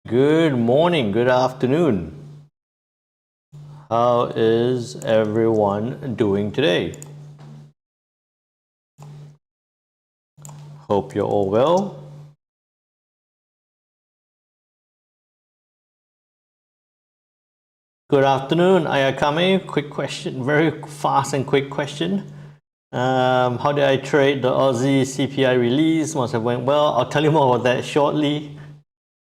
Good morning, good afternoon. How is everyone doing today? Hope you're all well. Good afternoon, Ayakame. Quick question, very fast and quick question. How did I trade the Aussie CPI release? Must have went well. I'll tell you more about that shortly.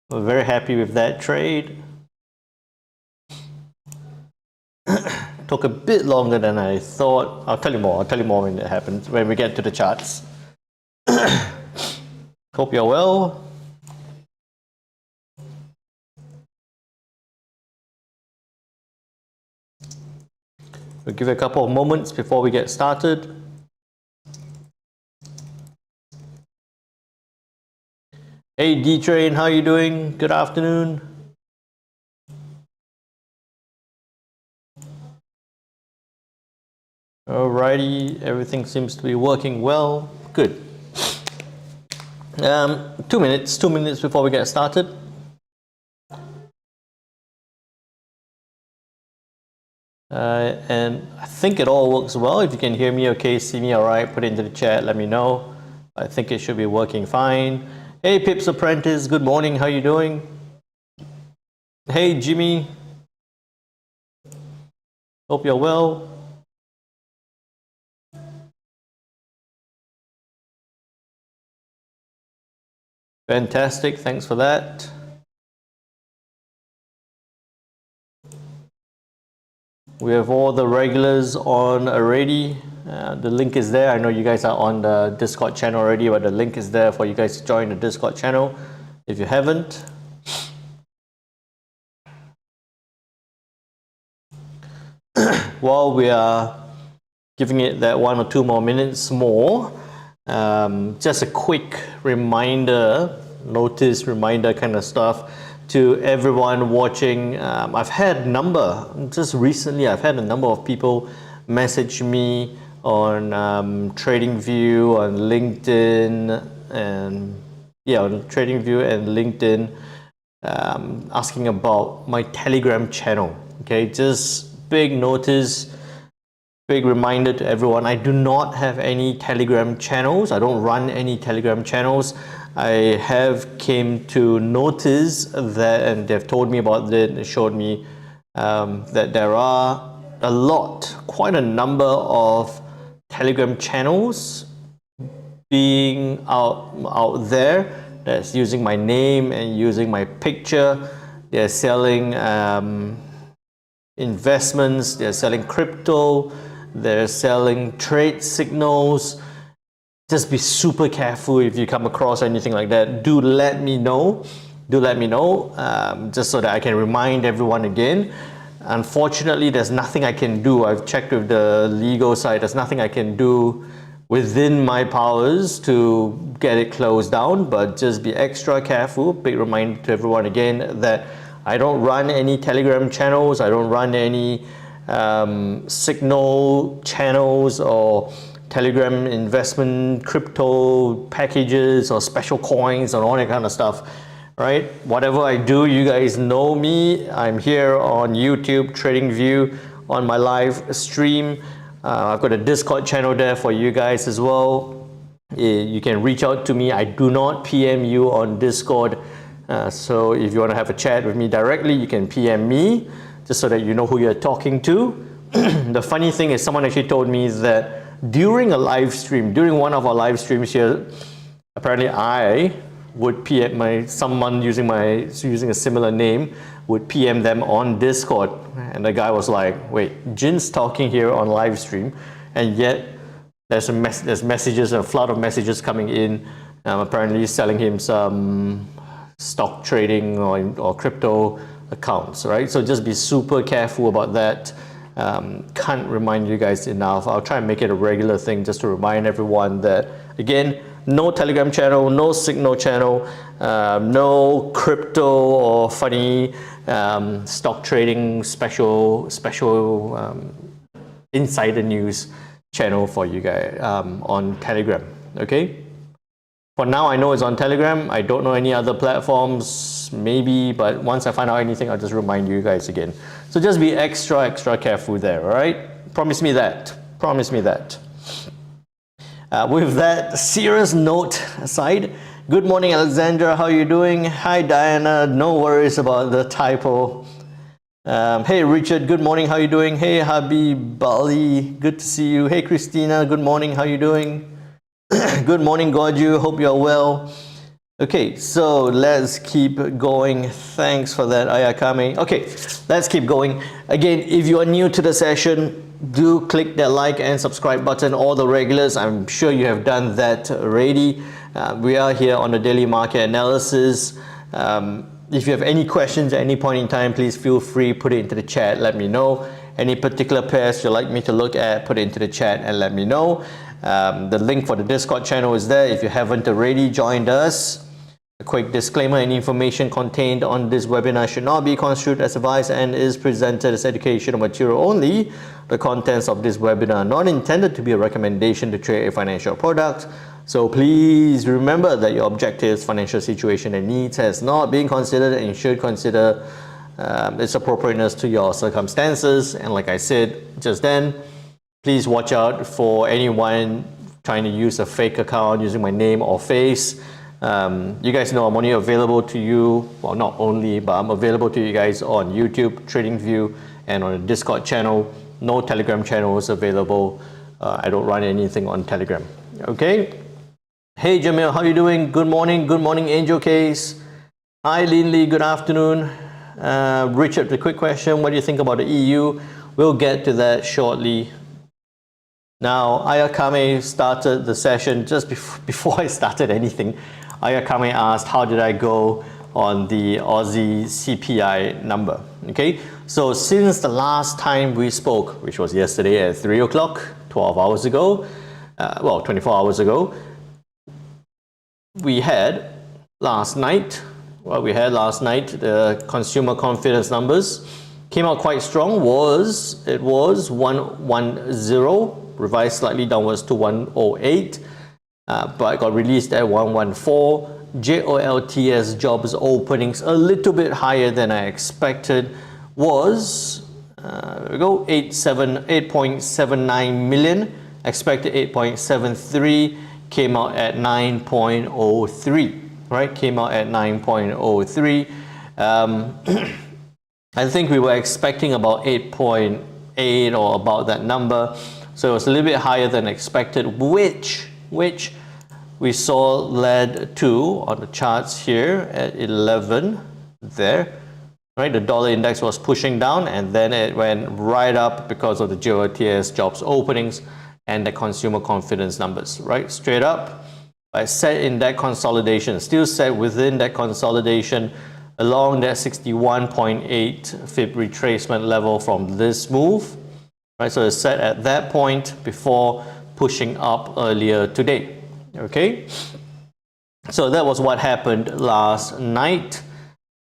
We're very happy with that trade. Took a bit longer than I thought. I'll tell you more when it happens, when we get to the charts. Hope you're well. We'll give it a couple of moments before we get started. Hey D-Train, how you doing? Good afternoon. Alrighty, everything seems to be working well. Good. 2 minutes before we get started. And I think it all works well. If you can hear me okay, see me all right, put it into the chat, let me know. I think it should be working fine. Hey Pips Apprentice, good morning, how you doing? Hey Jimmy. Hope you're well. Fantastic, thanks for that. We have all the regulars on already. The link is there. I know you guys are on the Discord channel already, but the link is there for you guys to join the Discord channel if you haven't. While we are giving it that 1 or 2 more minutes more, just a quick reminder, reminder kind of stuff to everyone watching. I've had a number of people message me on TradingView, on LinkedIn, and on TradingView and LinkedIn, asking about my Telegram channel. Okay, just big notice, big reminder to everyone, I do not have any Telegram channels. I don't run any Telegram channels. I have came to notice that, and they've told me about it, they showed me that there are quite a number of Telegram channels being out there that's using my name and using my picture. They're selling investments, they're selling crypto, they're selling trade signals. Just be super careful if you come across anything like that. Do let me know. Just so that I can remind everyone again. Unfortunately, there's nothing I can do. I've checked with the legal side. There's nothing I can do within my powers to get it closed down, but just be extra careful. Big reminder to everyone again that I don't run any Telegram channels. I don't run any signal channels or Telegram investment crypto packages or special coins and all that kind of stuff, right? Whatever I do, you guys know me. I'm here on YouTube, TradingView, on my live stream. I've got a Discord channel there for you guys as well. You can reach out to me. I do not PM you on Discord. So if you want to have a chat with me directly, you can PM me, just so that you know who you're talking to. The funny thing is, someone actually told me that during a live stream, during one of our live streams here, apparently I would PM someone using a similar name would PM them on Discord, and the guy was like, "Wait, Jin's talking here on live stream, and yet there's messages, a flood of messages coming in, apparently selling him some stock trading or crypto accounts, right?" So just be super careful about that. Can't remind you guys enough. I'll try and make it a regular thing just to remind everyone that, again, no Telegram channel, no Signal channel, no crypto or funny stock trading special insider news channel for you guys on Telegram. Okay, for now I know it's on Telegram. I don't know any other platforms. maybe, but once I find out anything, I'll just remind you guys again. So just be extra careful there, all right? Promise me that. Promise me that. With that serious note aside, good morning, Alexandra. How are you doing? Hi, Diana. No worries about the typo. Hey, Richard. Good morning. How are you doing? Hey, Habib Bali. Good to see you. Hey, Christina. Good morning. How are you doing? Good morning, Gorju. Hope you're well. Okay, so let's keep going. Thanks for that, Ayakame. Okay, let's keep going. Again, if you are new to the session, do click that like and subscribe button. All the regulars, I'm sure you have done that already. We are here on the daily market analysis. If you have any questions at any point in time, please feel free, put it into the chat, let me know. Any particular pairs you'd like me to look at, put it into the chat and let me know. The link for the Discord channel is there if you haven't already joined us. A quick disclaimer: any information contained on this webinar should not be construed as advice and is presented as educational material only. The contents of this webinar are not intended to be a recommendation to trade a financial product. So please remember that your objectives, financial situation and needs has not been considered, and you should consider its appropriateness to your circumstances. And like I said just then, please watch out for anyone trying to use a fake account using my name or face. You guys know I'm only available to you, well, not only, but I'm available to you guys on YouTube, TradingView, and on the Discord channel. No Telegram channels available. I don't run anything on Telegram. Okay? Hey, Jamil, how you doing? Good morning, Angel Case. Hi, Linley, good afternoon. Richard, the quick question, what do you think about the EU? We'll get to that shortly. Now, Ayakame started the session just before I started anything. Ayakame asked, how did I go on the Aussie CPI number? Okay, so since the last time we spoke, which was yesterday at 3 o'clock, 12 hours ago, well, 24 hours ago, we had last night, the consumer confidence numbers came out quite strong. It was 110, revised slightly downwards to 108, but got released at 114. JOLTS jobs openings a little bit higher than I expected, was 8.79 million, expected 8.73, came out at 9.03, right? Came out at 9.03. I think we were expecting about 8.8 or about that number. So it was a little bit higher than expected, which we saw led to, on the charts here at 11 there, right? The dollar index was pushing down and then it went right up because of the JOLTS jobs openings and the consumer confidence numbers, right? Straight up. I set in that consolidation, still set within that consolidation along that 61.8 Fib retracement level from this move. Right, so it's set at that point before pushing up earlier today. Okay, so that was what happened last night.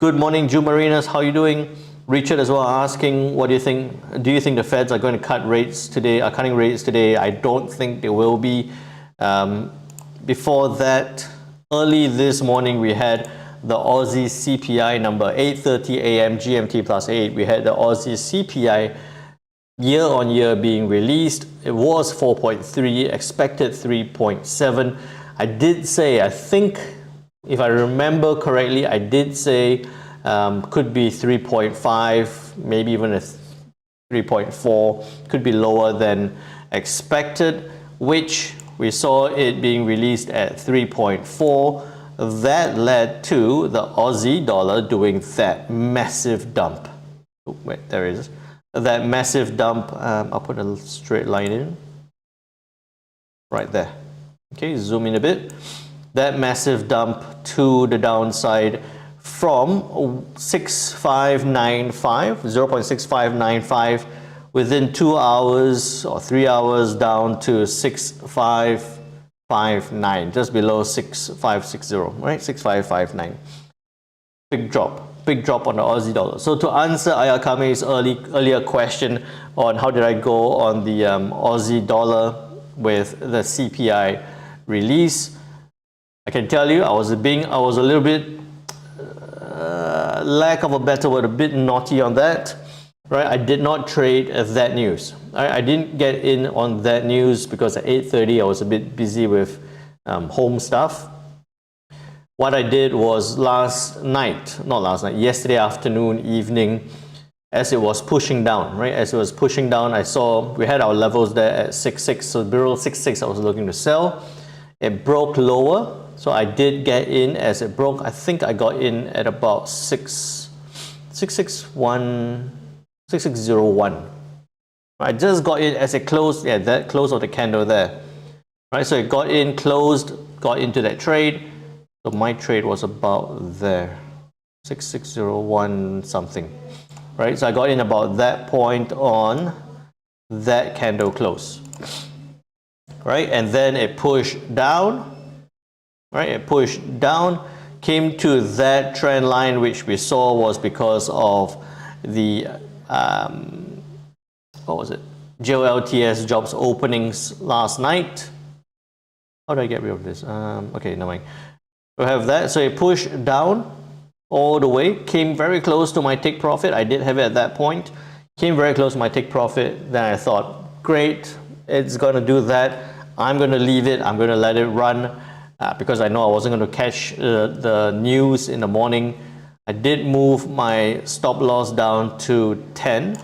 Good morning, Jumarinas. How are you doing? Richard as well asking, what do you think? Do you think the Feds are going to cut rates today? Are cutting rates today? I don't think they will be. Before that, early this morning, we had the Aussie CPI number, 8:30 a.m. GMT plus 8. We had the Aussie CPI year on year being released. It was 4.3, expected 3.7. I did say, I think, if I remember correctly, I did say could be 3.5, maybe even a 3.4, could be lower than expected, which we saw it being released at 3.4. That led to the Aussie dollar doing that massive dump. Oh, wait, there it is. That massive dump, I'll put a straight line in, right there. Okay, zoom in a bit. That massive dump to the downside from 0.6595 within 2 hours or 3 hours down to 6559, just below 6560, right? 6559. Big drop on the Aussie dollar. So to answer Ayakame's earlier question on how did I go on the Aussie dollar with the CPI release, I can tell you I was a little bit lack of a better word, a bit naughty on that, right? I did not trade that news. I didn't get in on that news because at 8:30 I was a bit busy with home stuff. What I did was yesterday afternoon, evening, as it was pushing down, right? As it was pushing down, I saw we had our levels there at 6.6. So below 6.6, I was looking to sell. It broke lower, so I did get in as it broke. I think I got in at about 6601. I just got in as it closed, yeah, that close of the candle there, right? So it got in, closed, got into that trade. So my trade was about there, 6601 something, right? So I got in about that point on that candle close, right? And then it pushed down, right? It pushed down, came to that trend line, which we saw was because of the what was it? JOLTS jobs openings last night. How do I get rid of this? Okay, never mind. We have that. So it pushed down all the way, came very close to my take profit. I did have it at that point. Came very close to my take profit. Then I thought, great, it's going to do that. I'm going to leave it. I'm going to let it run because I know I wasn't going to catch the news in the morning. I did move my stop loss down to 10.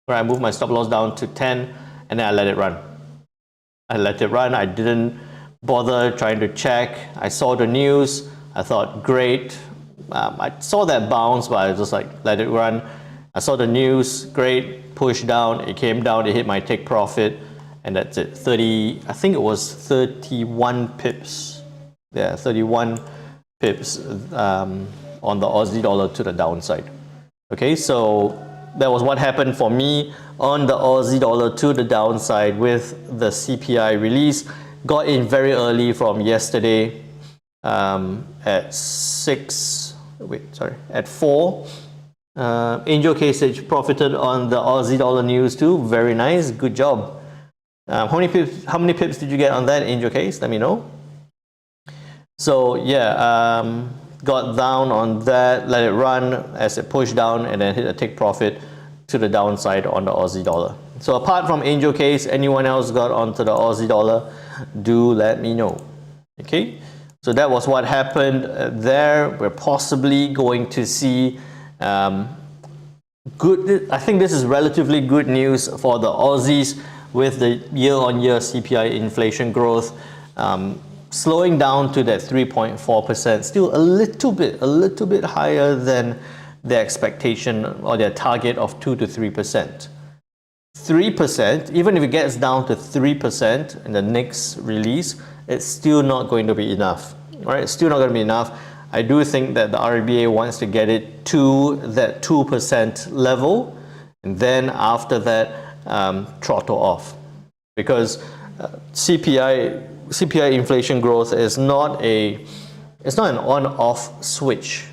Where I moved my stop loss down to 10 and then I let it run. I let it run. I didn't bother trying to check. I saw the news. I thought, great. I saw that bounce, but I just like let it run. I saw the news, great, push down. It came down, it hit my take profit, and that's it. I think it was 31 pips. Yeah, 31 pips on the Aussie dollar to the downside. Okay, so that was what happened for me on the Aussie dollar to the downside with the CPI release. Got in very early from yesterday at 4. Angel Kasich profited on the Aussie dollar news too. Very nice, good job. How many pips did you get on that, Angel Case? Let me know. So yeah, got down on that, let it run as it pushed down and then hit a take profit to the downside on the Aussie dollar. So apart from Angel Case, anyone else got onto the Aussie dollar? Do let me know. Okay, so that was what happened there. We're possibly going to see good. I think this is relatively good news for the Aussies with the year-on-year CPI inflation growth slowing down to that 3.4%. Still a little bit higher than the expectation or their target of 2 to 3%. 3%, even if it gets down to 3% in the next release, it's still not going to be enough, right? It's still not going to be enough. I do think that the RBA wants to get it to that 2% level, and then after that, throttle off, because CPI inflation growth is not an on-off switch,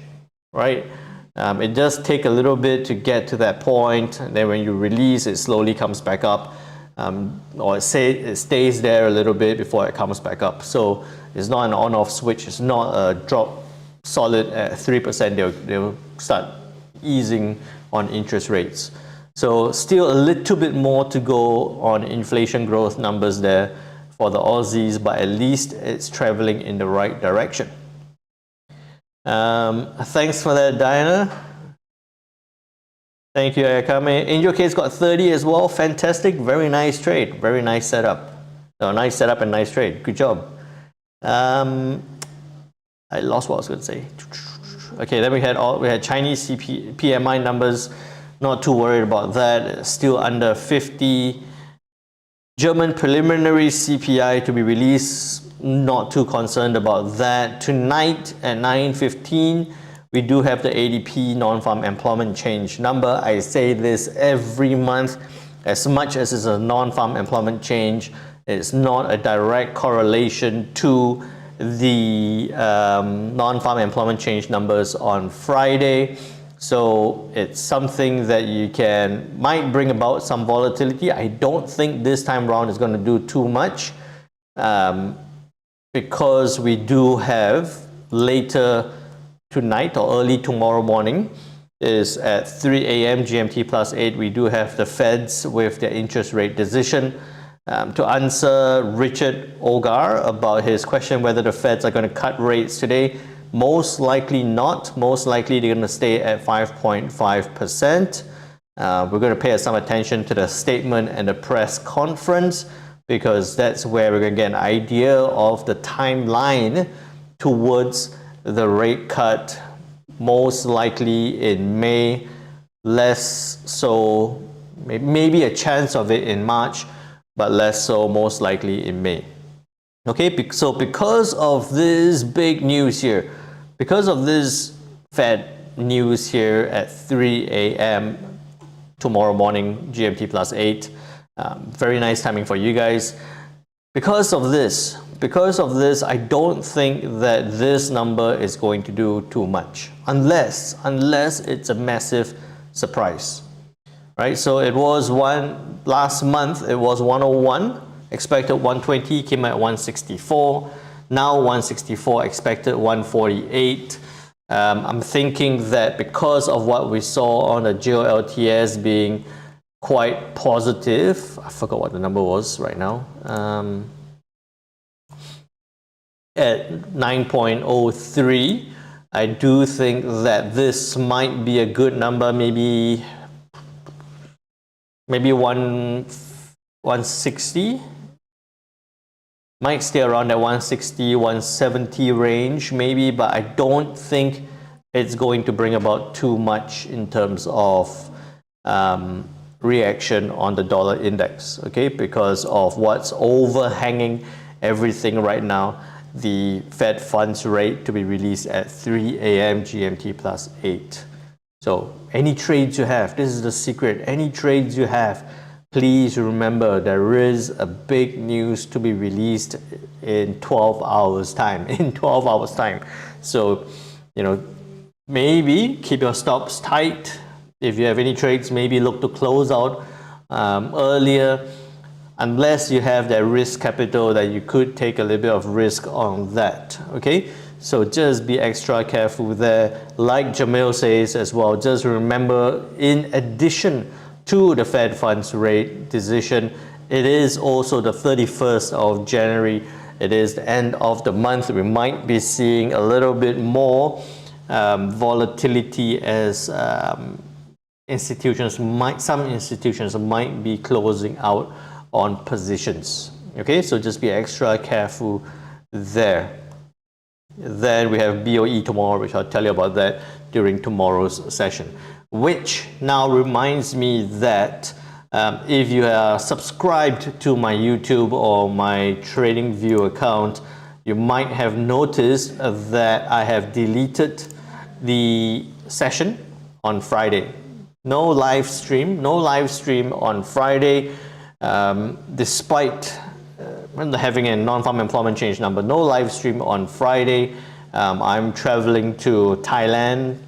right? It does take a little bit to get to that point, and then when you release, it slowly comes back up, or it stays there a little bit before it comes back up. So it's not an on-off switch. It's not a drop solid at 3%. They'll start easing on interest rates. So still a little bit more to go on inflation growth numbers there for the Aussies, but at least it's traveling in the right direction. Thanks for that, Diana. Thank you, Ayakame. Angel Case got 30 as well. Fantastic. Very nice trade. Very nice setup. No, nice setup and nice trade. Good job. I lost what I was going to say. Okay, then we had Chinese PMI numbers. Not too worried about that. Still under 50. German preliminary CPI to be released. Not too concerned about that. Tonight at 9:15, we do have the ADP non-farm employment change number. I say this every month. As much as it's a non-farm employment change, it's not a direct correlation to the non-farm employment change numbers on Friday. So it's something that might bring about some volatility. I don't think this time around is going to do too much. Because we do have later tonight or early tomorrow morning is at 3 a.m. GMT plus 8. We do have the Feds with their interest rate decision. To answer Richard Ogar about his question whether the Feds are going to cut rates today, most likely not. Most likely they're going to stay at 5.5%. We're going to pay some attention to the statement and the press conference because that's where we're going to get an idea of the timeline towards the rate cut, most likely in May, less so, maybe a chance of it in March, but less so most likely in May. Okay, so because of this big news here, because of this Fed news here at 3 a.m. tomorrow morning, GMT plus 8, very nice timing for you guys. Because of this, I don't think that this number is going to do too much, unless it's a massive surprise. Right, so it was last month, it was 101, expected 120, came at 164. Now 164, expected 148. I'm thinking that because of what we saw on the GeoLTS being quite positive, I forgot what the number was right now, at 9.03, I do think that this might be a good number, maybe 160, might stay around that 160, 170 range maybe, but I don't think it's going to bring about too much in terms of reaction on the dollar index, okay, because of what's overhanging everything right now, the Fed funds rate to be released at 3 a.m. GMT plus 8. So any trades you have, this is the secret, any trades you have, please remember there is a big news to be released in 12 hours time, So, you know, maybe keep your stops tight. If you have any trades, maybe look to close out earlier, unless you have that risk capital that you could take a little bit of risk on that, okay? So just be extra careful there. Like Jamil says as well, just remember, in addition to the Fed funds rate decision, it is also the 31st of January. It is the end of the month. We might be seeing a little bit more volatility as some institutions might be closing out on positions. Okay, so just be extra careful there. Then we have BOE tomorrow, which I'll tell you about that during tomorrow's session. Which now reminds me that if you are subscribed to my YouTube or my TradingView account, you might have noticed that I have deleted the session on Friday. No live stream on Friday, despite having a non-farm employment change number. No live stream on Friday. I'm traveling to Thailand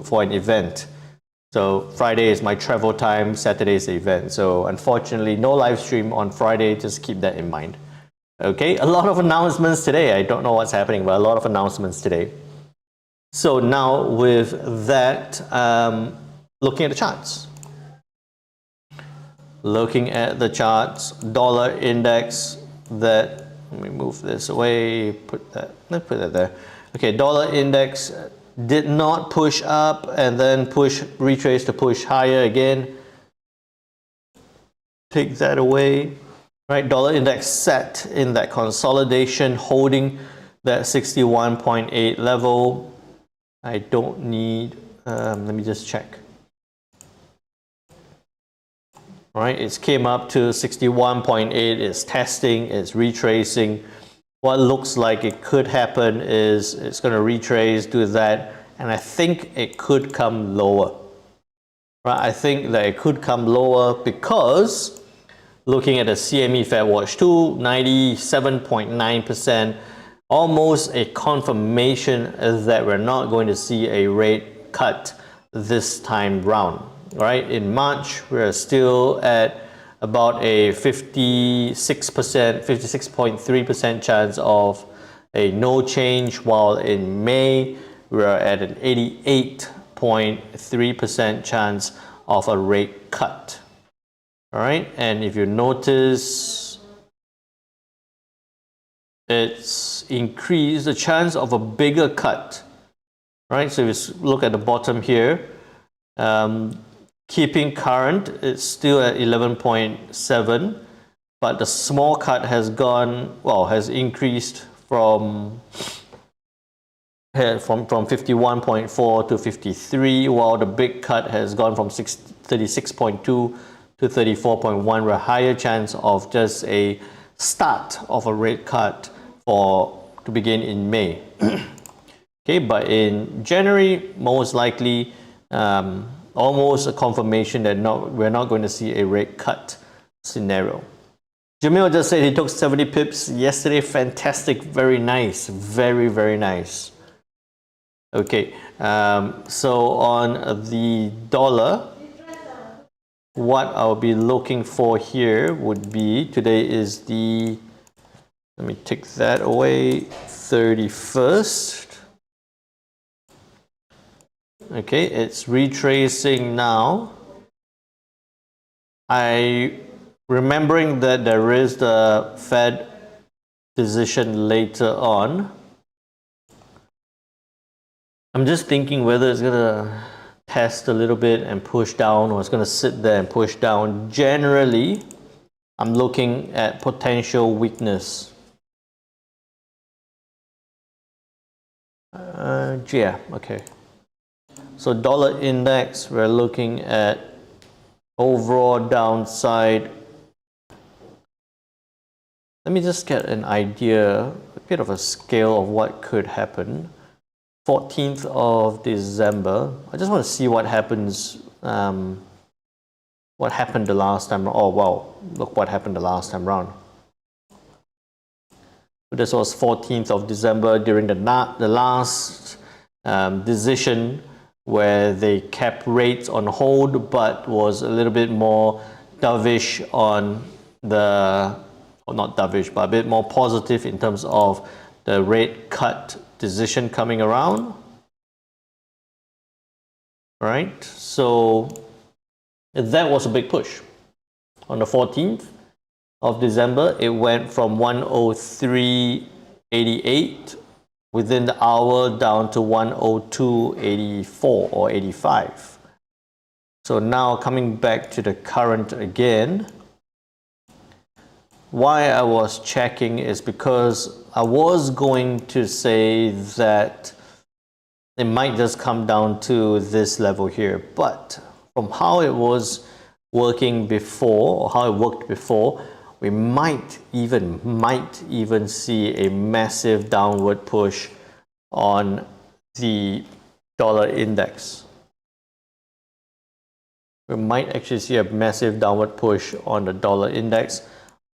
for an event. So Friday is my travel time, Saturday is the event. So unfortunately, no live stream on Friday, just keep that in mind. Okay, a lot of announcements today. I don't know what's happening, but a lot of announcements today. So now with that, looking at the charts. Looking at the charts, dollar index, that, let me move this away, let's put that there. Okay, dollar index did not push up and then retrace to push higher again. Take that away. Right, dollar index set in that consolidation, holding that 61.8 level. I don't need, let me just check. All right, it came up to 61.8, it's testing, it's retracing. What looks like it could happen is it's going to retrace, do that, and I think it could come lower. Right, I think that it could come lower because looking at the CME Fed Watch 2, 97.9%, almost a confirmation that we're not going to see a rate cut this time round. Right, in March, we're still at about a 56.3% chance of a no change, while in May, we are at an 88.3% chance of a rate cut. All right, and if you notice, it's increased the chance of a bigger cut. Right, so if you look at the bottom here, keeping current, it's still at 11.7, but the small cut has gone, well, has increased from 51.4 to 53, while the big cut has gone from 36.2 to 34.1, with a higher chance of just a start of a rate cut to begin in May. Okay, but in January, most likely, almost a confirmation that we're not going to see a rate cut scenario. Jamil just said he took 70 pips yesterday. Fantastic, very nice, very, very nice. Okay, so on the dollar, what I'll be looking for here would be, today is the, let me take that away, 31st. Okay, it's retracing now. Remembering that there is the Fed decision later on, I'm just thinking whether it's gonna test a little bit and push down, or it's gonna sit there and push down. Generally, I'm looking at potential weakness. Yeah, okay. So dollar index, we're looking at overall downside. Let me just get an idea, a bit of a scale of what could happen. 14th of December. I just want to see what happens. What happened the last time? Oh wow! Look what happened the last time round. This was 14th of December during the last decision where they kept rates on hold, but was a little bit more dovish on the, or not dovish, but a bit more positive in terms of the rate cut decision coming around. Right, so that was a big push. On the 14th of December, it went from 103.88 within the hour down to 102.84 or 85. So now coming back to the current again, why I was checking is because I was going to say that it might just come down to this level here, but from how it was working before, or how it worked before, we might even see a massive downward push on the dollar index. We might actually see a massive downward push on the dollar index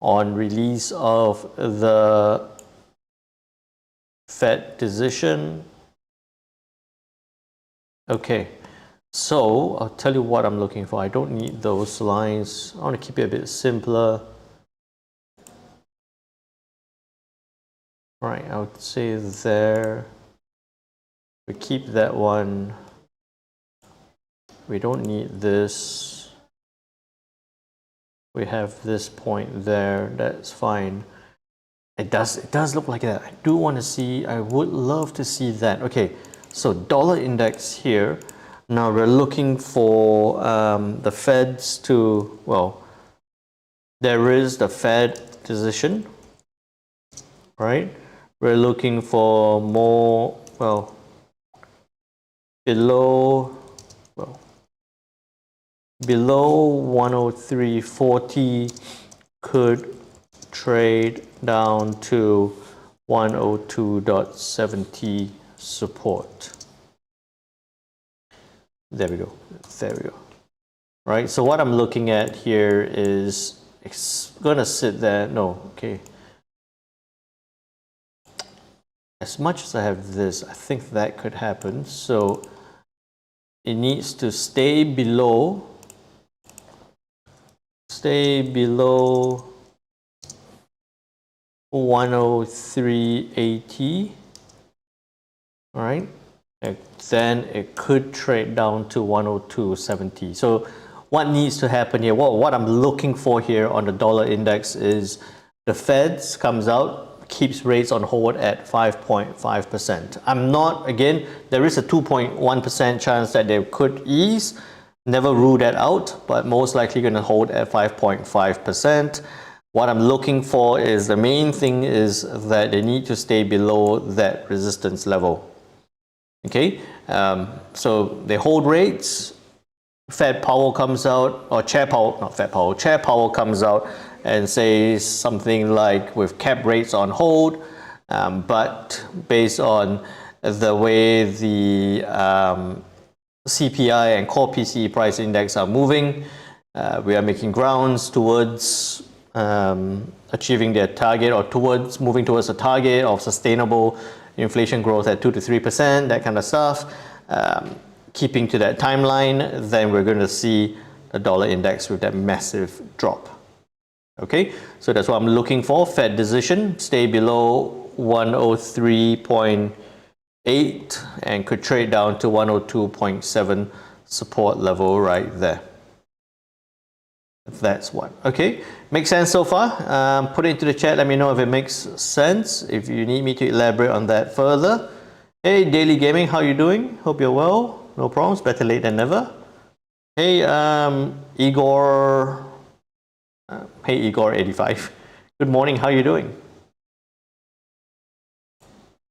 on release of the Fed decision. Okay, so I'll tell you what I'm looking for. I don't need those lines. I want to keep it a bit simpler. All right, I would say there. We keep that one. We don't need this. We have this point there. That's fine. It does look like that. I do want to see. I would love to see that. Okay, so dollar index here. Now we're looking for the Feds to, well, there is the Fed decision, right? We're looking for more, well, below 103.40 could trade down to 102.70 support. There we go. Right, so what I'm looking at here is it's gonna sit there. No, okay. As much as I have this, I think that could happen. So it needs to stay below 103.80. All right, then it could trade down to 102.70. So what needs to happen here, what I'm looking for here on the dollar index is the Feds comes out, keeps rates on hold at 5.5%. I'm not, again, there is a 2.1% chance that they could ease. Never rule that out, but most likely going to hold at 5.5%. What I'm looking for is, the main thing is that they need to stay below that resistance level. Okay, so they hold rates, Fed Powell comes out, or Chair Powell, not Fed Powell, Chair Powell comes out and says something like, we've kept rates on hold, but based on the way the CPI and core PCE price index are moving, we are making grounds towards achieving their target, or towards moving towards a target of sustainable inflation growth at 2 to 3%, that kind of stuff. Keeping to that timeline, then we're going to see the dollar index with that massive drop. Okay, so that's what I'm looking for. Fed decision, stay below 103.8 and could trade down to 102.7 support level right there. That's what. Okay, makes sense so far? Put it into the chat, let me know if it makes sense, if you need me to elaborate on that further. Hey Daily Gaming, how you doing? Hope you're well. No problems, better late than never. Hey Igor, hey Igor85, good morning, how you doing?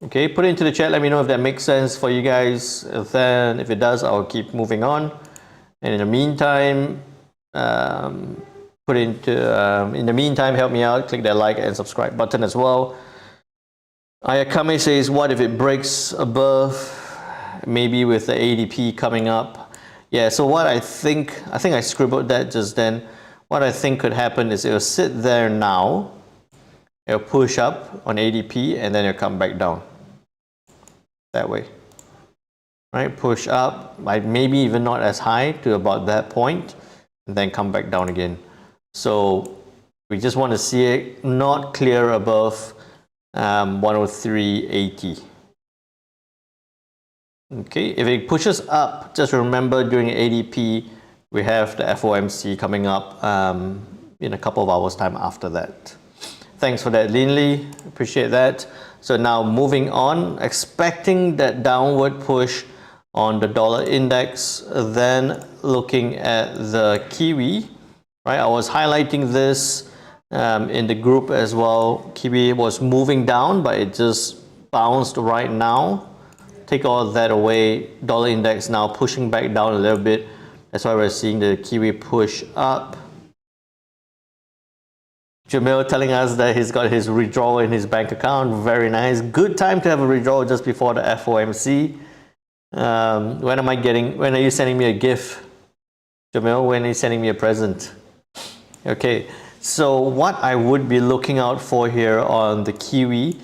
Okay, put it into the chat, let me know if that makes sense for you guys. Then if it does, I'll keep moving on. And in the meantime, in the meantime, help me out, click that like and subscribe button as well. Ayakame says, what if it breaks above, maybe with the ADP coming up? Yeah, so what I think I scribbled that just then. What I think could happen is it'll sit there now, it'll push up on ADP, and then it'll come back down. That way. Right, push up, like maybe even not as high to about that point, and then come back down again. So we just want to see it not clear above 103.80. Okay, if it pushes up, just remember during ADP we have the FOMC coming up in a couple of hours time after that. Thanks for that, Linley, appreciate that. So now moving on, expecting that downward push on the dollar index, then looking at the Kiwi, right? I was highlighting this in the group as well. Kiwi was moving down, but it just bounced right now. Take all that away, dollar index now pushing back down a little bit. That's why we're seeing the Kiwi push up. Jamil telling us that he's got his withdrawal in his bank account. Very nice. Good time to have a withdrawal just before the FOMC. When are you sending me a gift? Jamil, when are you sending me a present? Okay, so what I would be looking out for here on the Kiwi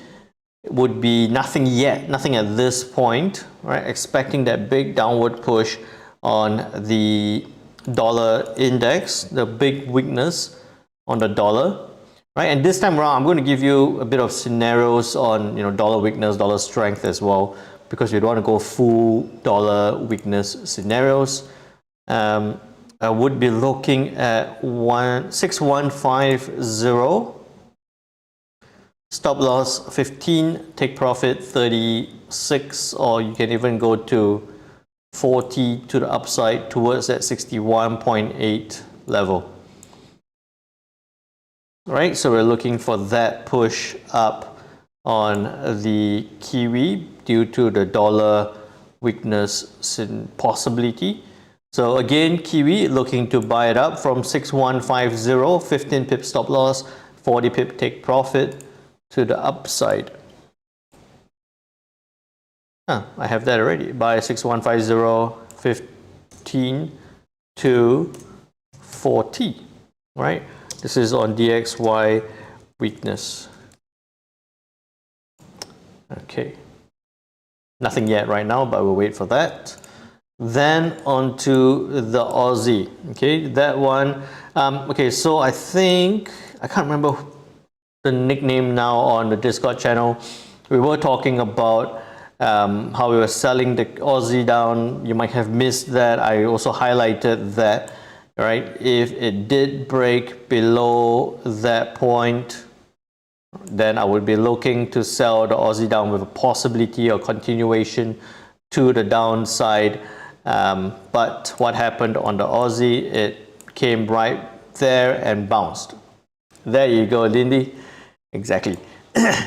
would be nothing yet, nothing at this point, right? Expecting that big downward push on the dollar index, the big weakness on the dollar, right? And this time around, I'm going to give you a bit of scenarios on, dollar weakness, dollar strength as well, because you don't want to go full dollar weakness scenarios. I would be looking at 6150. Stop loss 15, take profit 36, or you can even go to 40 to the upside towards that 61.8 level. Right, so we're looking for that push up on the Kiwi due to the dollar weakness possibility. So again, Kiwi looking to buy it up from 6150, 15 pip stop loss, 40 pip take profit to the upside. I have that already. Buy 6150, 15 to 40, right? This is on DXY weakness. Okay. Nothing yet right now, but we'll wait for that. Then on to the Aussie. Okay, that one. Okay, so I think, I can't remember the nickname now on the Discord channel. We were talking about how we were selling the Aussie down. You might have missed that. I also highlighted that, right? If it did break below that point, then I would be looking to sell the Aussie down with a possibility of continuation to the downside. But what happened on the Aussie? It came right there and bounced. There you go, Lindy. Exactly.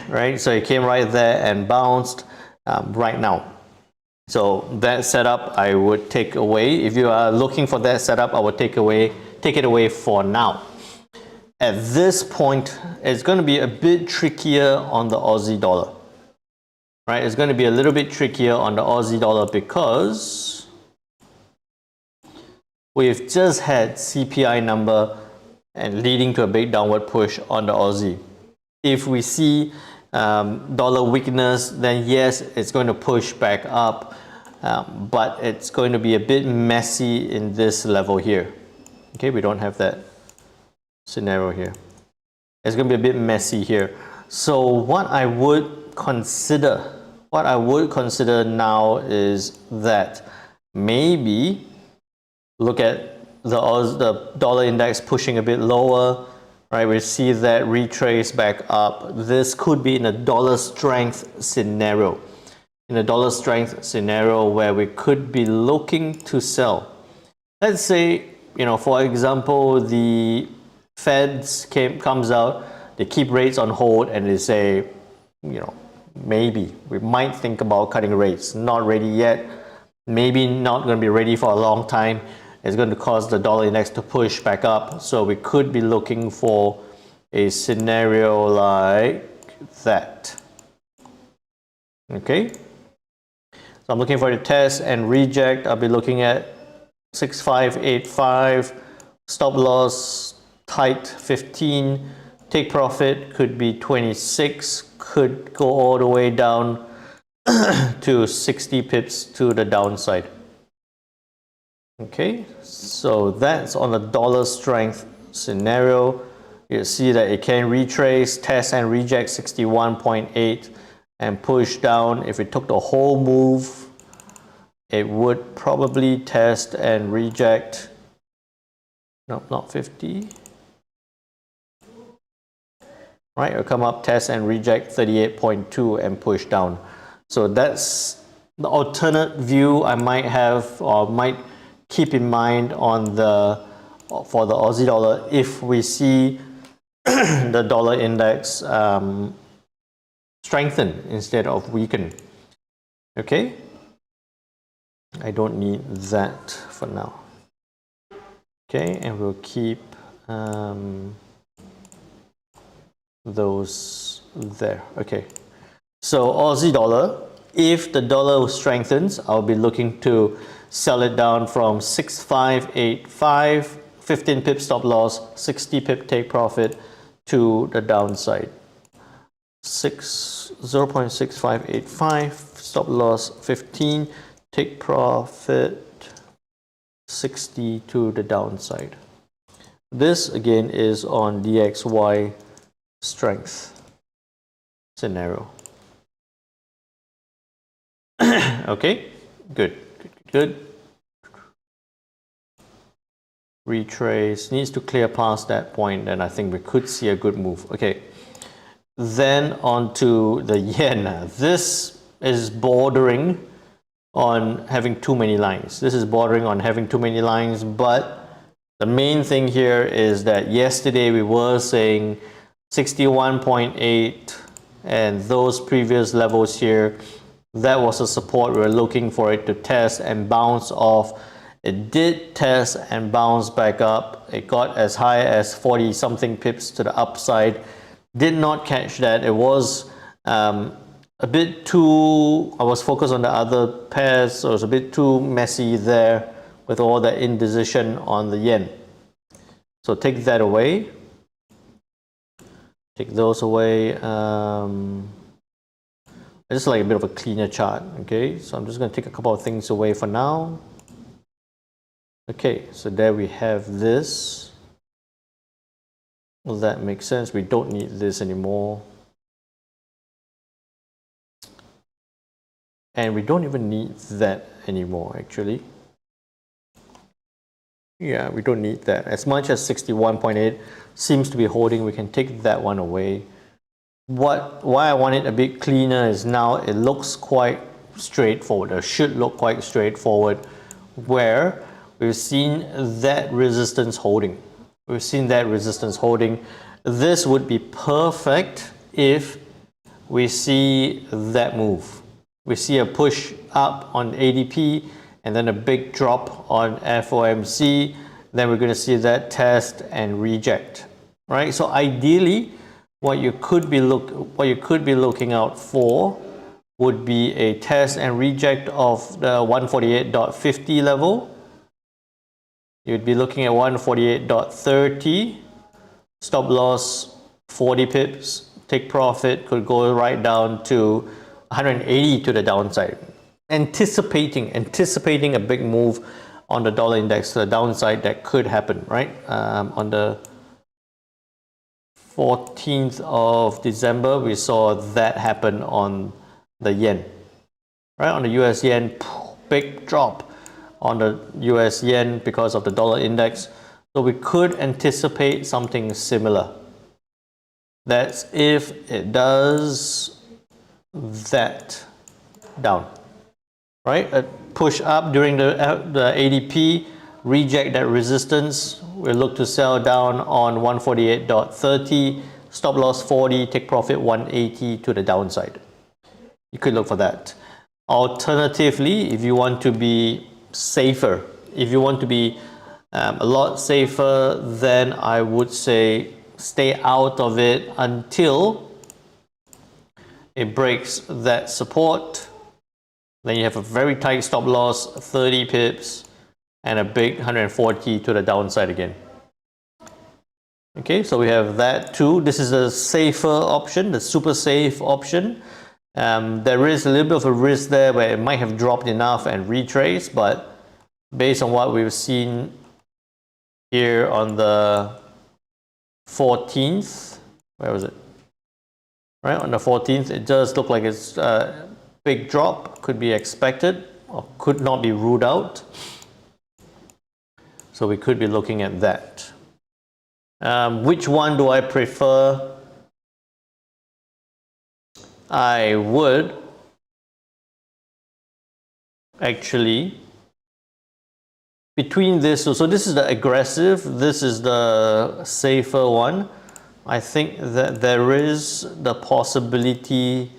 Right? So it came right there and bounced right now. So that setup I would take away. If you are looking for that setup, I would take it away for now. At this point, it's going to be a bit trickier on the Aussie dollar. Right? It's going to be a little bit trickier on the Aussie dollar because we've just had CPI number and leading to a big downward push on the Aussie. If we see dollar weakness, then yes, it's going to push back up, but it's going to be a bit messy in this level here. Okay, we don't have that scenario here. It's going to be a bit messy here. So what I would consider now is that maybe look at the dollar index pushing a bit lower, right? We see that retrace back up. This could be in a dollar strength scenario. In a dollar strength scenario where we could be looking to sell. Let's say, for example, the Feds comes out, they keep rates on hold and they say, maybe we might think about cutting rates. Not ready yet. Maybe not going to be ready for a long time. It's going to cause the dollar index to push back up. So we could be looking for a scenario like that. Okay. So I'm looking for the test and reject. I'll be looking at 6585, stop loss tight 15, take profit could be 26, could go all the way down to 60 pips to the downside. Okay, so that's on the dollar strength scenario. You see that it can retrace, test and reject 61.8 and push down. If it took the whole move, it would probably test and reject. No, not 50. Right, it'll come up, test and reject 38.2 and push down. So that's the alternate view I might have or might keep in mind on for the Aussie dollar if we see the dollar index strengthen instead of weaken. Okay, I don't need that for now. Okay, and we'll keep those there. Okay, so Aussie dollar, if the dollar strengthens, I'll be looking to sell it down from 6585, 15 pip stop loss, 60 pip take profit to the downside. 0.6585, stop loss 15, take profit 60 to the downside. This again is on DXY strength scenario. Okay, good. Retrace needs to clear past that point, and I think we could see a good move. Okay, then on to the yen. This is bordering on having too many lines. But the main thing here is that yesterday we were saying 61.8 and those previous levels here, that was a support. We were looking for it to test and bounce off. It did test and bounce back up. It got as high as 40 something pips to the upside. Did not catch that. It was a bit too, I was focused on the other pairs, so it was a bit too messy there with all the indecision on the yen. So take that away. Take those away. I just like a bit of a cleaner chart. Okay, so I'm just going to take a couple of things away for now. Okay, so there we have this. Well, that makes sense. We don't need this anymore. And we don't even need that anymore, actually. Yeah, we don't need that. As much as 61.8 seems to be holding, we can take that one away. Why I want it a bit cleaner is now it looks quite straightforward, or should look quite straightforward, where we've seen that resistance holding. We've seen that resistance holding. This would be perfect if we see that move. We see a push up on ADP and then a big drop on FOMC. Then we're going to see that test and reject, right? So ideally, what you could be looking out for would be a test and reject of the 148.50 level. You'd be looking at 148.30, stop loss 40 pips, take profit could go right down to 180 to the downside. Anticipating a big move on the dollar index to the downside that could happen, right? On the 14th of December, we saw that happen on the yen, right? On the US yen, big drop on the US yen because of the dollar index. So we could anticipate something similar. That's if it does that down, right? A push up during the ADP, reject that resistance. We'll look to sell down on 148.30, stop loss 40, take profit 180 to the downside. You could look for that. Alternatively, if you want to be safer, if you want to be a lot safer, then I would say stay out of it until it breaks that support. Then you have a very tight stop loss, 30 pips, and a big 140 to the downside again. Okay, so we have that too. This is a safer option, the super safe option. There is a little bit of a risk there where it might have dropped enough and retrace, but based on what we've seen here on the 14th, where was it? Right, on the 14th, it does look like it's a big drop, could be expected or could not be ruled out. So we could be looking at that. Which one do I prefer? I would actually, between this, so this is the aggressive, this is the safer one. I think that there is the possibility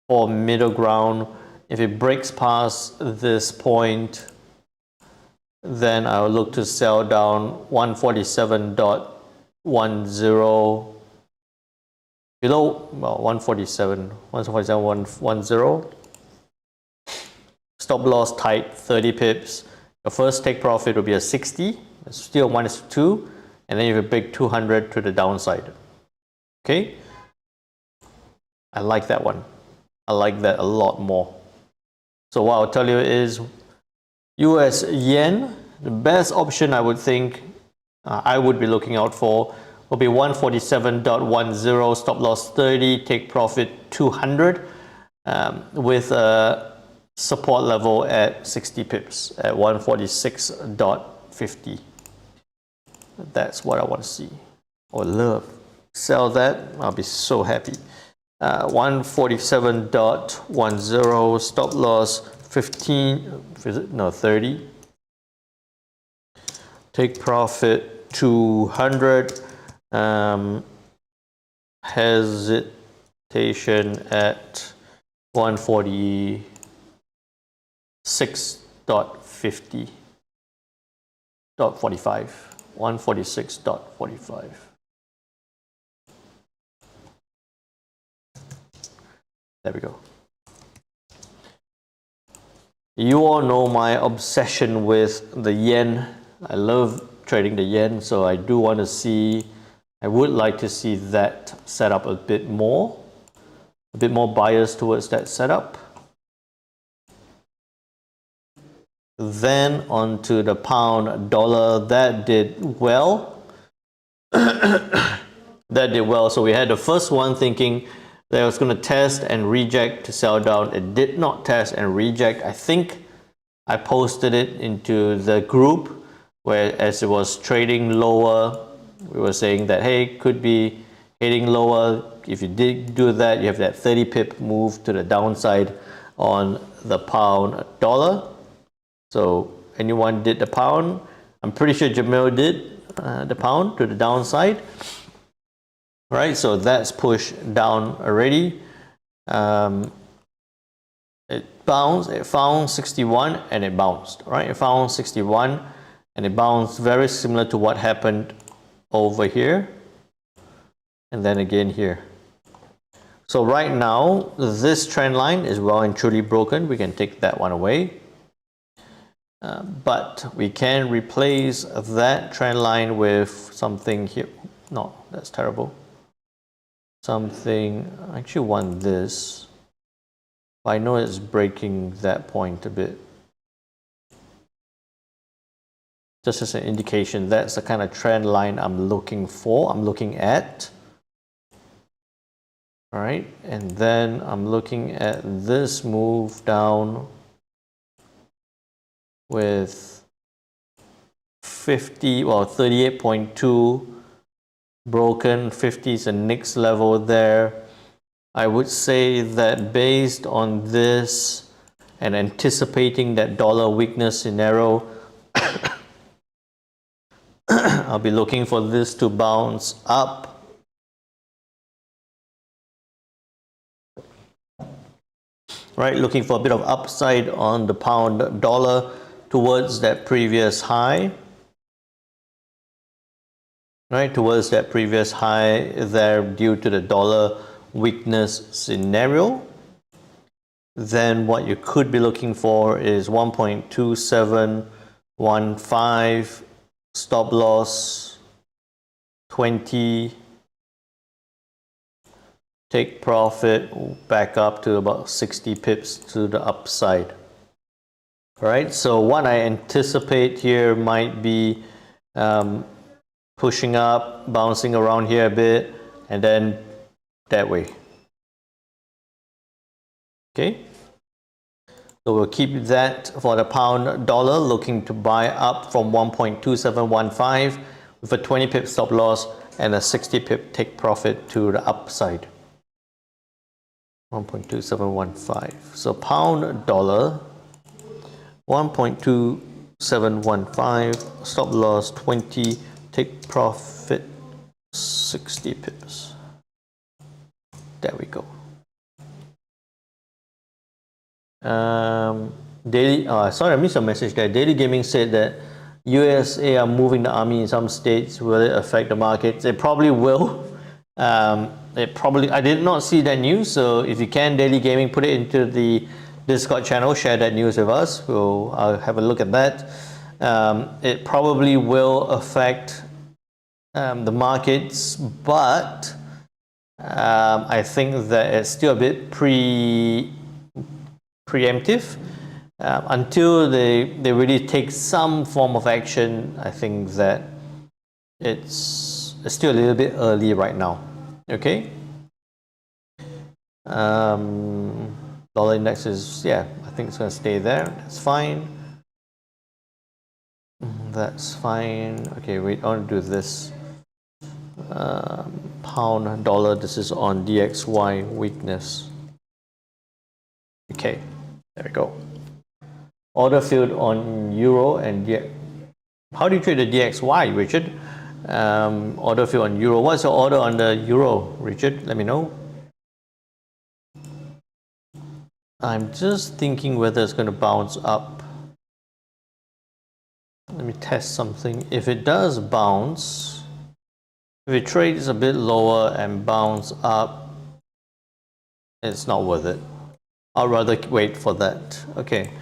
for middle ground. If it breaks past this point, then I'll look to sell down 147.10 below, well, 147.10. Stop loss tight, 30 pips. Your first take profit will be a 60. It's still -2, and then you have a big 200 to the downside. Okay, I like that one. I like that a lot more. So what I'll tell you is US yen, the best option I would think I would be looking out for will be 147.10, stop loss 30, take profit 200, with a support level at 60 pips at 146.50. That's what I want to see or love. Sell that, I'll be so happy. 147.10, stop loss 30. Take profit 200. Hesitation at 146.50. 146.45. There we go. You all know my obsession with the yen. I love trading the yen, so I do want to see, I would like to see that set up a bit more biased towards that setup. Then onto the pound dollar, that did well. That did well. So we had the first one thinking that was going to test and reject to sell down. It did not test and reject. I think I posted it into the group where, as it was trading lower, we were saying that, hey, could be hitting lower. If you did do that, you have that 30 pip move to the downside on the pound dollar. So anyone did the pound? I'm pretty sure Jamil did the pound to the downside. Right, so that's pushed down already. It bounced, it found 61 and it bounced, right? It found 61 and it bounced, very similar to what happened over here. And then again here. So right now, this trend line is well and truly broken. We can take that one away. But we can replace that trend line with something here. No, that's terrible. Something, I actually want this. I know it's breaking that point a bit. Just as an indication, that's the kind of trend line I'm looking for, I'm looking at. All right, and then I'm looking at this move down with 38.2 broken. 50 is the next level there. I would say that based on this and anticipating that dollar weakness scenario, I'll be looking for this to bounce up. Right, looking for a bit of upside on the pound dollar towards that previous high. Right, towards that previous high there due to the dollar weakness scenario. Then what you could be looking for is 1.2715, stop loss 20, take profit back up to about 60 pips to the upside. All right, so what I anticipate here might be pushing up, bouncing around here a bit, and then that way. Okay, so we'll keep that for the pound dollar, looking to buy up from 1.2715 with a 20 pip stop loss and a 60 pip take profit to the upside. 1.2715. So pound dollar 1.2715, stop loss 20, take profit 60 pips. There we go. Daily, sorry, I missed a message there. Daily Gaming said that USA are moving the army in some states. Will it affect the markets? It probably will. I did not see that news. So if you can, Daily Gaming, put it into the Discord channel, share that news with us. I'll have a look at that. It probably will affect the markets, but I think that it's still a bit preemptive. Until they really take some form of action, I think that it's still a little bit early right now. Okay. Dollar index is, yeah, I think it's going to stay there. That's fine. That's fine. Okay, wait, I want to do this. Pound dollar, this is on DXY weakness. Okay, there we go. Order field on euro and how do you trade the DXY, Richard? Order field on euro. What's your order on the euro, Richard? Let me know. I'm just thinking whether it's going to bounce up. Let me test something. If it does bounce, if it trades a bit lower and bounce up, it's not worth it. I'll rather wait for that. Okay.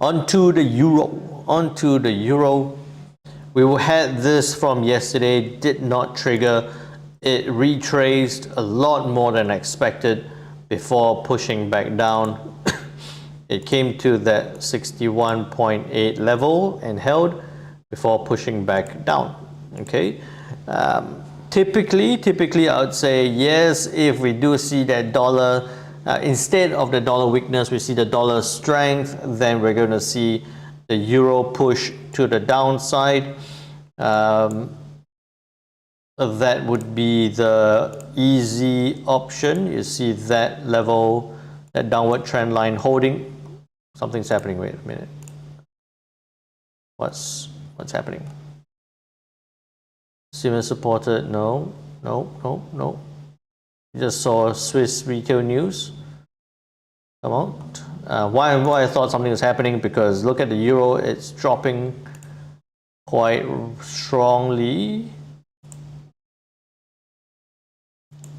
Onto the euro. We had this from yesterday, did not trigger. It retraced a lot more than expected before pushing back down. It came to that 61.8 level and held before pushing back down. Okay, typically I would say yes, if we do see that dollar, instead of the dollar weakness, we see the dollar strength, then we're going to see the euro push to the downside. That would be the easy option. You see that level, that downward trend line holding. Something's happening. Wait a minute. What's happening? Similar supported? No. You just saw Swiss retail news come out. Why I thought something was happening? Because look at the euro, it's dropping quite strongly.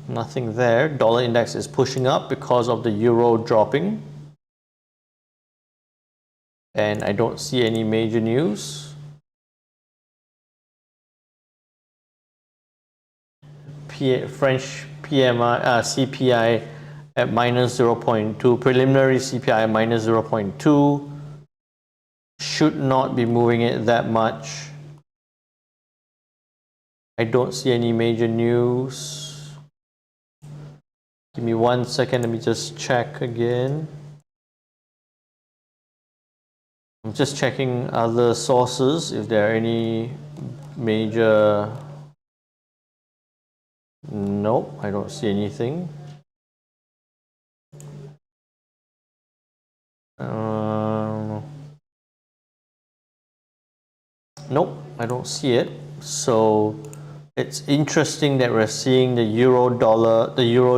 Nothing there. Dollar index is pushing up because of the euro dropping. And I don't see any major news. French PMI, CPI at minus 0.2, preliminary CPI at minus 0.2. Should not be moving it that much. I don't see any major news. Give me 1 second, let me just check again. I'm just checking other sources if there are any major. Nope, I don't see anything. Nope, I don't see it. So it's interesting that we're seeing the euro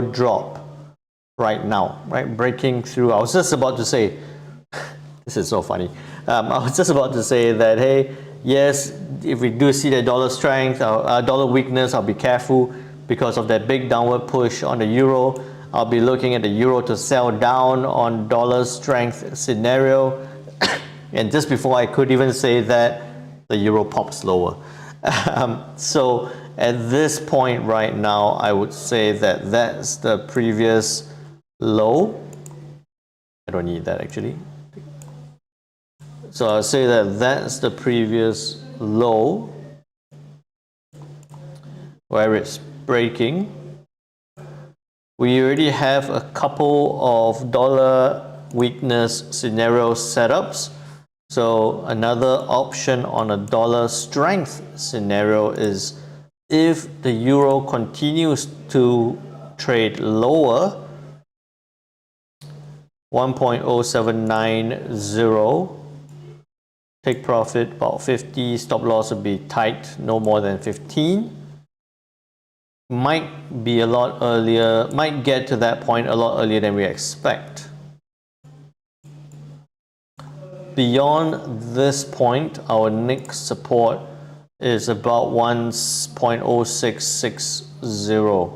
drop right now, right? Breaking through. I was just about to say, this is so funny. I was just about to say that, hey, yes, if we do see the dollar strength, dollar weakness, I'll be careful because of that big downward push on the euro. I'll be looking at the euro to sell down on dollar strength scenario. And just before I could even say that, the euro pops lower. So at this point right now, I would say that that's the previous low. I don't need that actually. So I'll say that that's the previous low where it's breaking. We already have a couple of dollar weakness scenario setups. So another option on a dollar strength scenario is if the euro continues to trade lower, 1.0790, take profit about 50, stop loss will be tight, no more than 15. Might be a lot earlier, might get to that point a lot earlier than we expect. Beyond this point, our next support is about 1.0660.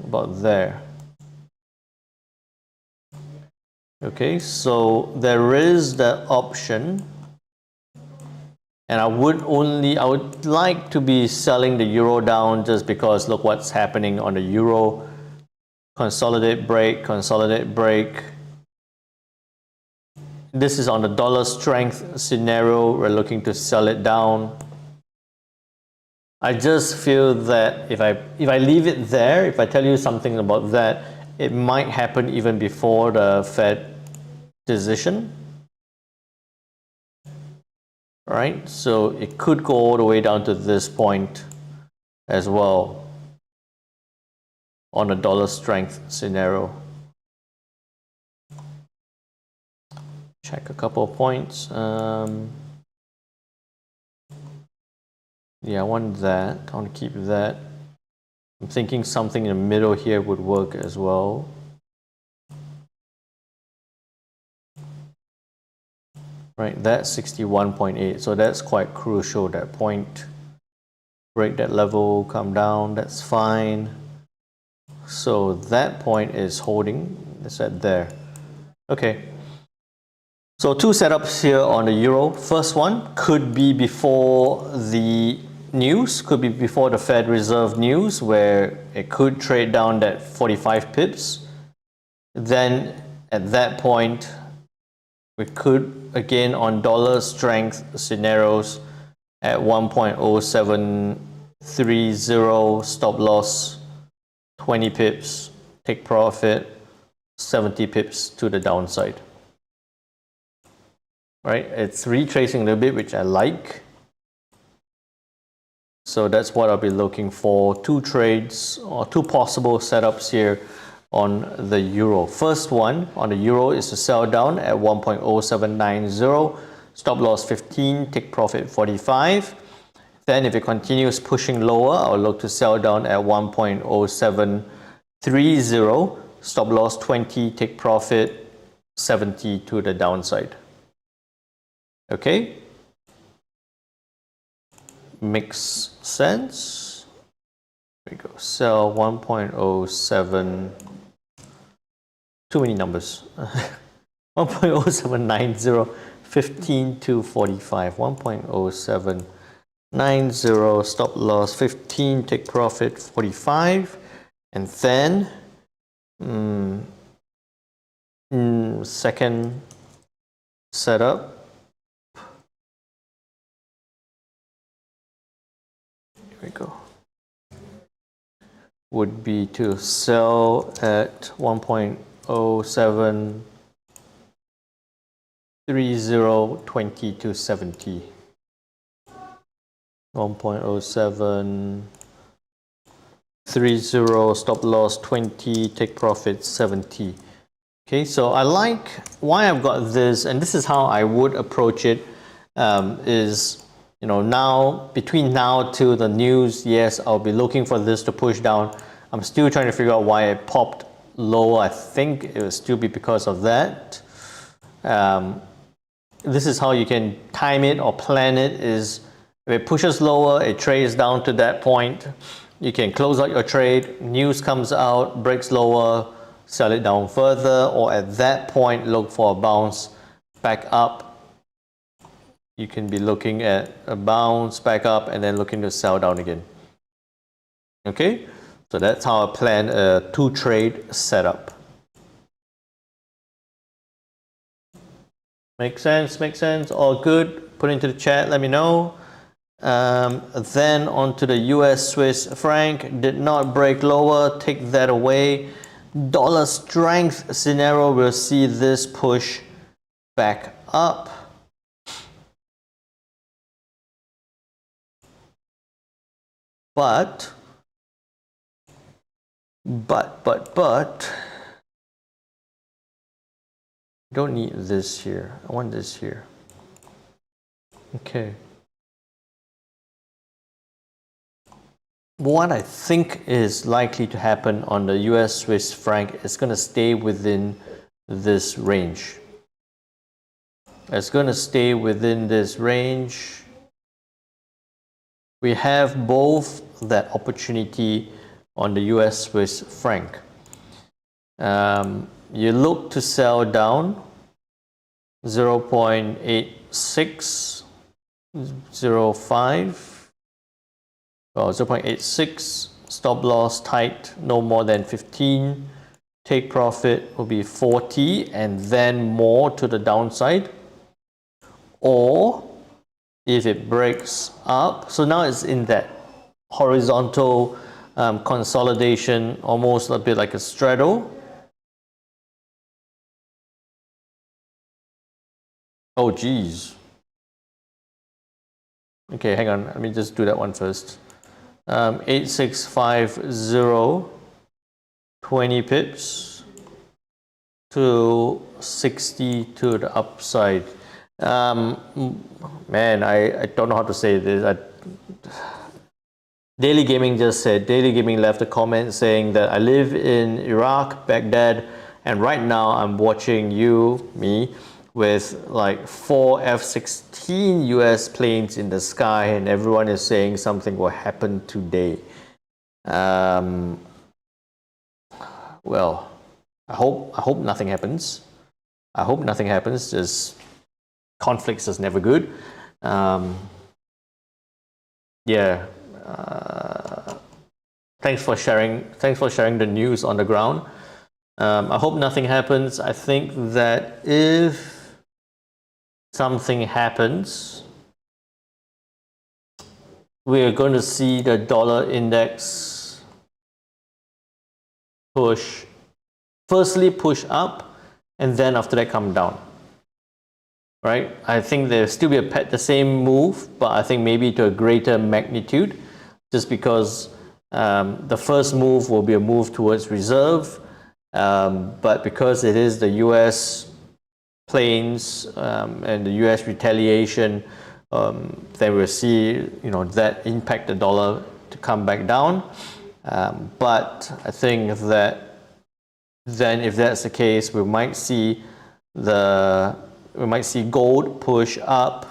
About there. Okay, so there is the option, and I would like to be selling the euro down just because look what's happening on the euro. Consolidate break. This is on the dollar strength scenario. We're looking to sell it down. I just feel that if I leave it there, if I tell you something about that, it might happen even before the Fed decision. Right? So it could go all the way down to this point as well on a dollar strength scenario. Check a couple of points. Yeah, I want that. I want to keep that. I'm thinking something in the middle here would work as well. Right, that's 61.8. So that's quite crucial, that point. Break that level, come down, that's fine. So that point is holding. It's at there. Okay. So two setups here on the euro. First one could be before the news, could be before the Fed Reserve news, where it could trade down that 45 pips. Then at that point, we could, again on dollar strength scenarios, at 1.0730, stop loss 20 pips, take profit 70 pips to the downside. Right, it's retracing a little bit, which I like. So that's what I'll be looking for. Two trades or two possible setups here on the euro. First one on the euro is to sell down at 1.0790, stop loss 15, take profit 45. Then if it continues pushing lower, I'll look to sell down at 1.0730, stop loss 20, take profit 70 to the downside. Okay, makes sense. There we go. Sell 1.07, too many numbers. 1.0790, 15 to 45. 1.0790, stop loss 15, take profit 45. And then second setup. Here we go. Would be to sell at 1.0730, 20 to 70. 1.0730, stop loss 20, take profit 70. Okay, so I like why I've got this, and this is how I would approach it. Is, you know, now between now to the news, yes, I'll be looking for this to push down. I'm still trying to figure out why it popped lower. I think it will still be because of that. This is how you can time it or plan it, is if it pushes lower, it trades down to that point, you can close out your trade, news comes out, breaks lower, sell it down further, or at that point look for a bounce back up. You can be looking at a bounce back up and then looking to sell down again. Okay, so that's how I plan a two trade setup. Make sense? Make sense? All good? Put into the chat, let me know. Then onto the US Swiss franc, did not break lower, take that away. Dollar strength scenario, we'll see this push back up. But don't need this here. I want this here. Okay. What I think is likely to happen on the US Swiss franc is going to stay within this range. It's going to stay within this range. We have both that opportunity on the US Swiss franc. You look to sell down 0.8605, well, 0.86, stop loss tight no more than 15, take profit will be 40 and then more to the downside. Or if it breaks up, so now it's in that horizontal consolidation, almost a bit like a straddle. Oh geez. Okay, hang on, let me just do that one first. 8650, 20 pips to 60 to the upside. Man, I don't know how to say this. Daily Gaming just said, Daily Gaming left a comment saying that I live in Iraq, Baghdad, and right now I'm watching me, with like 4 F-16 US planes in the sky, and everyone is saying something will happen today. Well, I hope nothing happens. I hope nothing happens. Just conflicts is never good. Yeah. Thanks for sharing the news on the ground. I hope nothing happens. I think that if something happens, we are going to see the dollar index firstly push up, and then after that come down. Right? I think there'll still be the same move, but I think maybe to a greater magnitude, just because the first move will be a move towards reserve, but because it is the US planes and the US retaliation, then we'll see that impact the dollar to come back down. But I think that then if that's the case, we might see gold push up,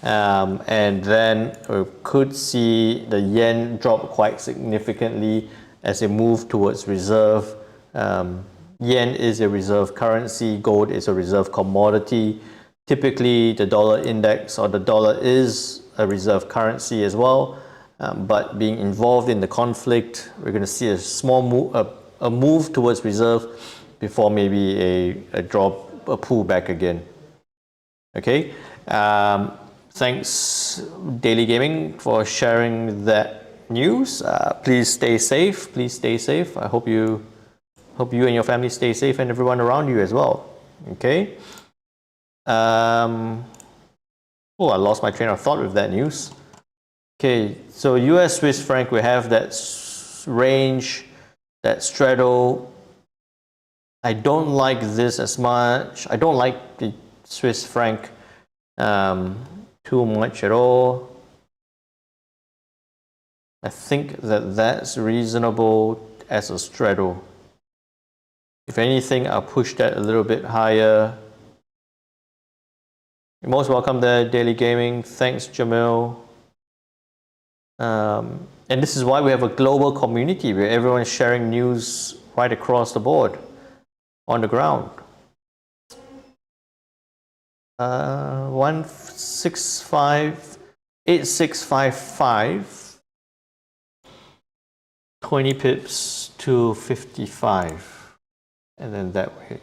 and then we could see the yen drop quite significantly as it moves towards reserve. Yen is a reserve currency, gold is a reserve commodity. Typically, the dollar index or the dollar is a reserve currency as well, but being involved in the conflict, we're going to see a small move, a move towards reserve before maybe a pullback again. Okay, thanks Daily Gaming for sharing that news. Please stay safe. Please stay safe. I hope you and your family stay safe, and everyone around you as well. Okay. Oh, I lost my train of thought with that news. Okay, so US Swiss franc, we have that range, that straddle. I don't like this as much. I don't like the Swiss franc too much at all. I think that that's reasonable as a straddle. If anything, I'll push that a little bit higher. You're most welcome there, Daily Gaming. Thanks, Jamil. And this is why we have a global community where everyone is sharing news right across the board, on the ground. 8655, 20 pips to 55, and then that way.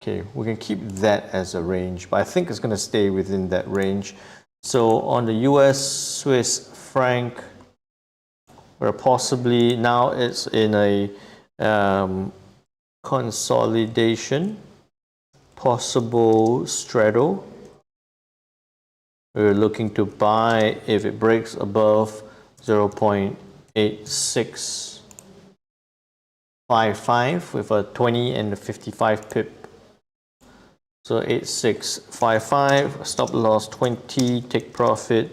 Okay, we can keep that as a range, but I think it's going to stay within that range. So on the US Swiss franc, where possibly now it's in a consolidation, possible straddle. We're looking to buy if it breaks above 0.8655 with a 20 and a 55 pip. So 8655, stop loss 20, take profit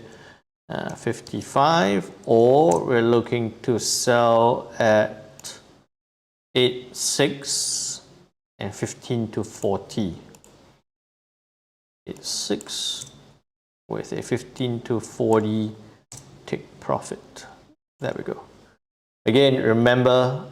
55, or we're looking to sell at 86 and 15 to 40. 86 with a 15 to 40 take profit. There we go. Again, remember,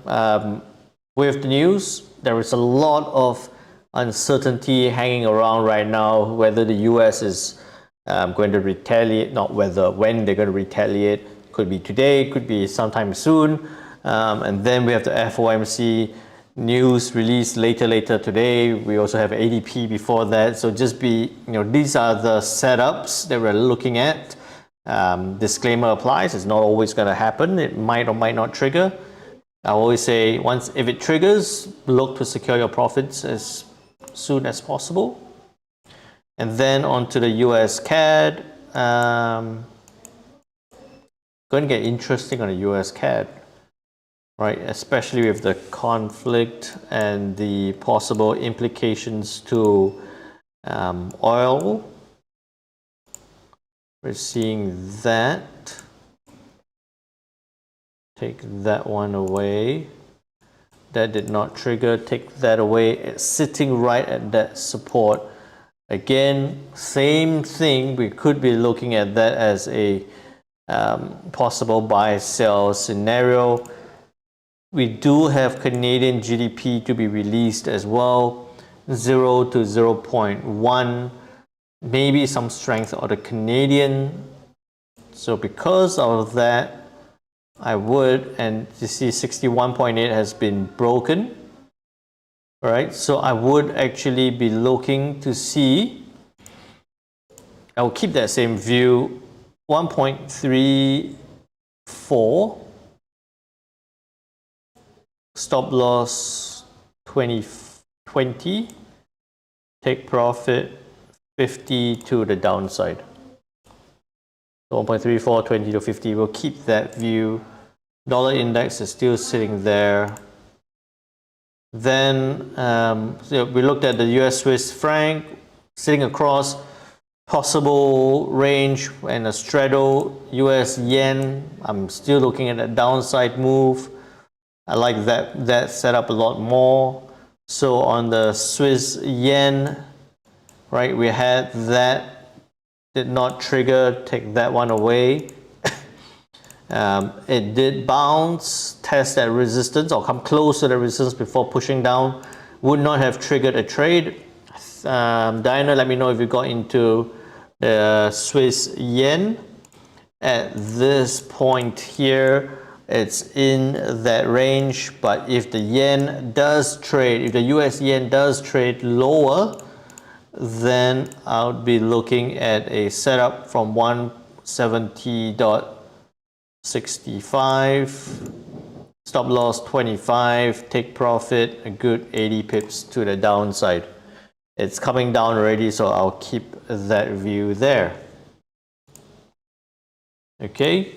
with the news, there is a lot of uncertainty hanging around right now, whether the US is going to retaliate, not whether, when they're going to retaliate. Could be today, could be sometime soon. And then we have the FOMC news released later today. We also have ADP before that. So just be, these are the setups that we're looking at. Disclaimer applies, it's not always going to happen. It might or might not trigger. I always say, if it triggers, look to secure your profits as soon as possible. And then onto the USCAD. Going to get interesting on the USCAD, right? Especially with the conflict and the possible implications to oil. We're seeing that. Take that one away. That did not trigger. Take that away. It's sitting right at that support. Again, same thing. We could be looking at that as a possible buy-sell scenario. We do have Canadian GDP to be released as well. 0 to 0.1. Maybe some strength of the Canadian. So because of that, I would, and you see 61.8 has been broken. All right, so I would actually be looking to see I will keep that same view. 1.34. Stop loss 20. Take profit 50 to the downside. So 1.34, 20 to 50. We'll keep that view. Dollar index is still sitting there. Then so we looked at the US Swiss franc sitting across possible range and a straddle US yen. I'm still looking at a downside move. I like that setup a lot more. So on the Swiss yen, right, we had that, did not trigger, take that one away. It did bounce, test that resistance or come close to the resistance before pushing down. Would not have triggered a trade. Diana, let me know if you got into the Swiss yen. At this point here, it's in that range, but if the yen does trade, if the US yen does trade lower, then I would be looking at a setup from 170.65, stop loss 25, take profit a good 80 pips to the downside. It's coming down already, so I'll keep that view there. Okay.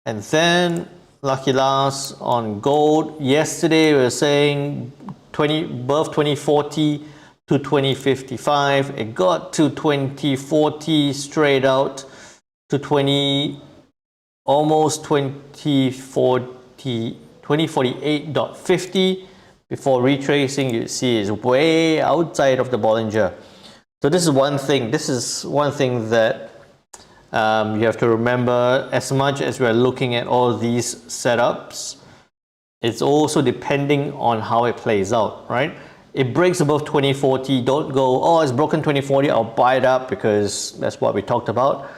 And then lucky last on gold. Yesterday we were saying above 2040 to 2055. It got to 2040 straight out to almost 2048.50 before retracing. You see it's way outside of the Bollinger. So this is one thing. This is one thing that you have to remember. As much as we're looking at all these setups, it's also depending on how it plays out, right? It breaks above 2040, don't go, oh, it's broken 2040, I'll buy it up, because that's what we talked about.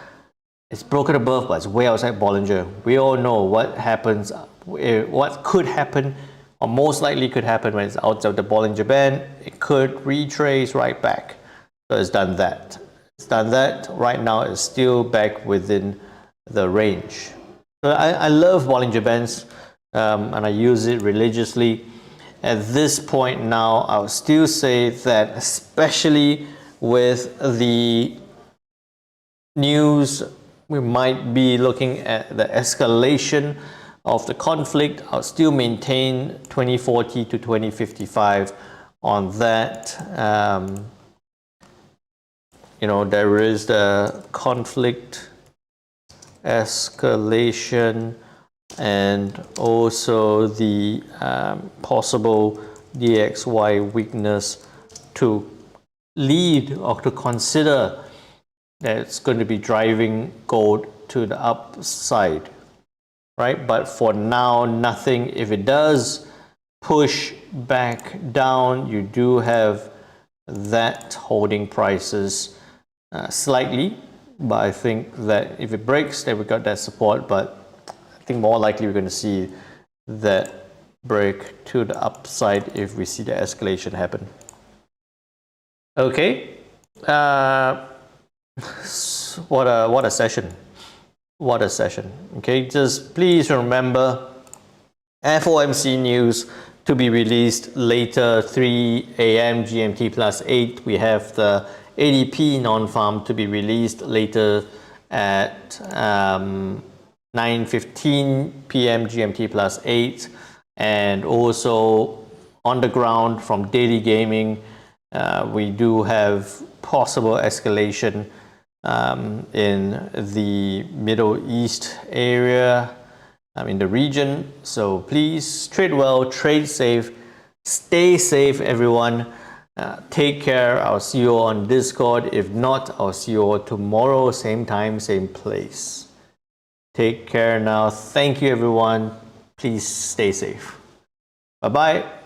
It's broken above, but it's way outside Bollinger. We all know what happens, what could happen, or most likely could happen when it's outside the Bollinger Band. It could retrace right back. So it's done that. It's done that. Right now it's still back within the range. So I love Bollinger Bands, and I use it religiously. At this point now, I would still say that, especially with the news, we might be looking at the escalation of the conflict. I'll still maintain 2040 to 2055 on that. You know, there is the conflict escalation and also the possible DXY weakness to lead or to consider that it's going to be driving gold to the upside, right? But for now, nothing. If it does push back down, you do have that holding prices slightly, but I think that if it breaks, then we got that support. But I think more likely we're going to see that break to the upside if we see the escalation happen. Okay, what a session! What a session! Okay, just please remember FOMC news to be released later, 3 a.m. GMT plus 8. We have the ADP non-farm to be released later at 9:15 p.m. GMT plus 8. And also on the ground from daily gaming, we do have possible escalation in the Middle East area, in the region. So please trade well, trade safe, stay safe, everyone. Take care. I'll see you on Discord. If not, I'll see you tomorrow, same time, same place. Take care now. Thank you, everyone. Please stay safe. Bye-bye.